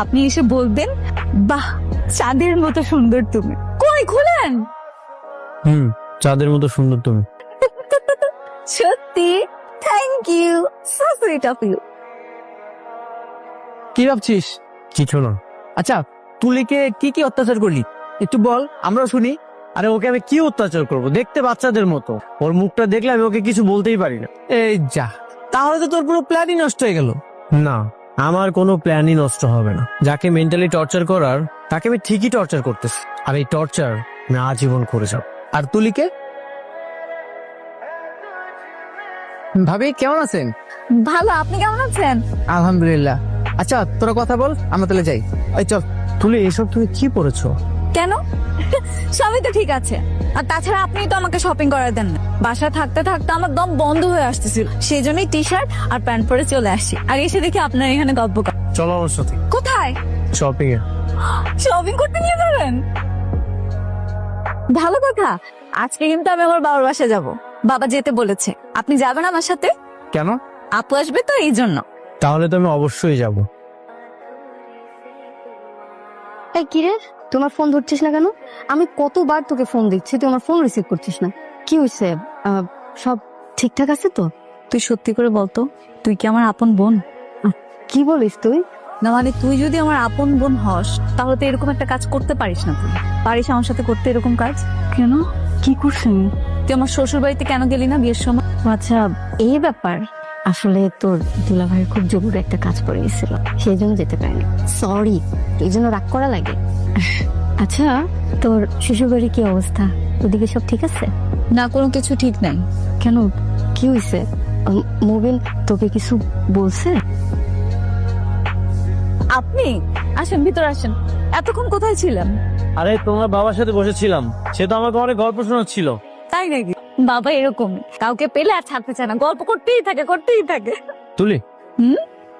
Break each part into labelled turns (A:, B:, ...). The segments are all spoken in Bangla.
A: আপনি এসে বলবেন, বাহ চাঁদের মতো সুন্দর তুমি। কই খুলেন।
B: চাঁদের মতো সুন্দর তুমি।
A: সত্যি? Thank you, so sweet of you.
C: কি ভাবছিস?
B: কিছু না।
C: আচ্ছা, তুলিকে কি কি অত্যাচার করলি একটু বল, আমরাও শুনি।
B: আরে ওকে আমি কি অত্যাচার করব? দেখতে বাচ্চাদের মতো, ওর মুখটা দেখলে আমি ওকে কিছু বলতেই পারি না।
C: এই যা, তাহলে তো তোর পুরো প্ল্যানই নষ্ট হয়ে গেল।
B: না, আমার কোনো প্ল্যানই নষ্ট হবে না। যাকে মেন্টালি টর্চার করার তাকে আমি ঠিকই টর্চার করতেছি, আর এই টর্চার আমি আজীবন করে যাব।
C: আর তুলিকে? ভাবি কেমন আছেন?
A: ভালো, আপনি কেমন আছেন?
C: আলহামদুলিল্লাহ। আচ্ছা তোরা কথা বল, আমরা তাহলে যাই। ওই চল।
B: তুলি, এসব তুমি কি পড়েছো?
A: কেন? সবই তো ঠিক আছে। আর তাছাড়া আপনি তো আমাকে শপিং করার দেন না। বাসায় থাকতে থাকতে আমার দম বন্ধ হয়ে আসতেছিল, সেই জন্যই টি শার্ট আর প্যান্ট পরে চলে আসি। আর এসে দেখি আপনার এখানে গল্প
B: চলো আমার সাথে
A: কোথায়?
B: শপিং এ।
A: শপিং করতে নিয়ে যাবেন? ভালো কথা। আজকে কিন্তু আমি আমার বাবার বাসায় যাব, বাবা যেতে বলেছে। আপনি যাবেন আমার সাথে?
C: কেন?
A: আপু আসবে তো, এই জন্য।
B: তাহলে তো আমি অবশ্যই যাব।
D: এই কিরে, তোমার ফোন ধরছিস না কেন? আমি কতবার তোকে ফোন দিচ্ছি, তুই আমার ফোন রিসিভ করছিস না। কি হয়েছে? সব ঠিকঠাক আছে তো?
A: তুই সত্যি করে বলতো, তুই কি আমার আপন বোন?
D: কি বলিস তুই?
A: না মানে তুই যদি আমার আপন বোন হস, তাহলে তো এরকম একটা কাজ করতে পারিস না। তুই পারিস আমার সাথে করতে এরকম কাজ?
D: কেন, কি করছেন?
A: তুই আমার শ্বশুর বাড়িতে কেন গেলি না বিয়ের সময়?
D: আচ্ছা, এই ব্যাপার। আসলে তোর দুলাভাইয়ের খুব জরুরি একটা কাজ পড়ে গেছিল, সেই জন্য যেতে পারিনি। সরি, এই জন্য রাগ করা লাগে। আচ্ছা, তোর শ্বশুরবাড়ির কি অবস্থা? ওদিকে সব ঠিক আছে?
A: না, কোনো কিছু ঠিক নাই।
D: কেন, কি হয়েছে? মুবিন তোকে কিছু বলছে?
A: আপনি আসেন, ভিতর আসেন। এতক্ষণ কোথায় ছিলেন?
B: আরে তোমার বাবার সাথে বসেছিলাম, সে তো আমাকে অনেক গল্প শোনাচ্ছিল।
A: তাই নাকি? বাবা এরকম, কাউকে পেলে আর ছাড়তে চায় না, গল্প করতেই থাকে করতেই থাকে।
B: তুলি,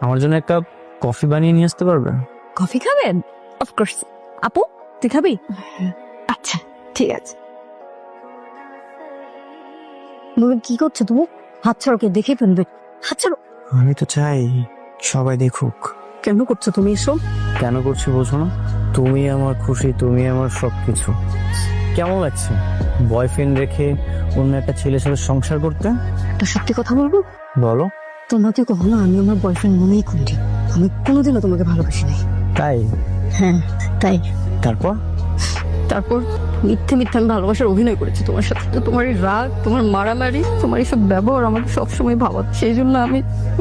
B: আমার জন্য এক কাপ কফি বানিয়ে নিয়ে আসতে পারবে?
A: কফি খাবেন? অফকোর্স। আপু তুই খাবি?
D: আচ্ছা ঠিক আছে। মুবিন কি করছো তুমি? হাত ছাড়ো, কে দেখে ফেলবে। হাত ছাড়ো।
B: আমি তো চাই সবাই দেখুক।
D: কেন করছো তুমি এসব?
B: কেন করছি বোঝো না? তুমি আমার খুশি, তুমি আমার সবকিছু। কেমন লাগছে বয়ফ্রেন্ড রেখে অন্য একটা ছেলের সাথে সংসার করতে?
D: একটা সত্যি কথা বলবো?
B: বলো।
D: তোমাকে কখনো আমি আমার বয়ফ্রেন্ড মনেই করি। আমি কোনোদিনও তোমাকে ভালোবাসি নাই।
B: তাই?
D: হ্যাঁ তাই।
B: তারপর?
D: তারপর মিথ্যে মিথ্যে আমি ভালোবাসার অভিনয় করেছি তোমার সাথে। তো তোমার এই রাগ, তোমার মারামারি, তোমার এইসব ব্যবহার আমাকে সবসময় ভাবাচ্ছে। সেই জন্য আমি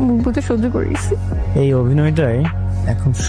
D: মুখ বুঝে সহ্য করে গেছি।
B: এই অভিনয়টাই এখন